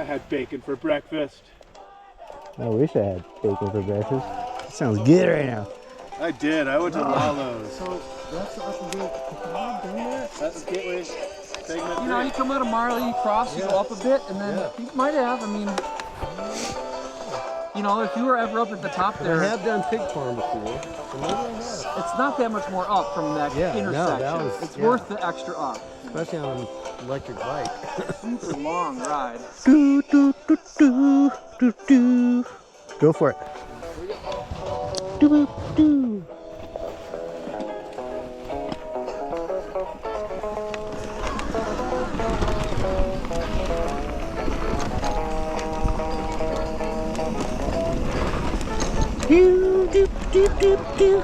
I had bacon for breakfast. I wish I had bacon for breakfast. It sounds good right now. I did. I went to Lalo's. So that's the upper gate. Have you been there? That's Gateway segment. You know, you come out of Marley, you cross, you go up a bit, and then you might have. I mean, you know, if you were ever up at the top there, I have done pig farm before. So maybe I have. it's not that much more up from that intersection. No, that was, it's worth the extra up. Especially on an electric bike. Super long ride. Do, do, do, do, do, do. Go for it. Do, do, do. Do, do, do, do, do.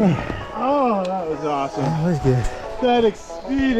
Oh, that was awesome. That was good. That exceeded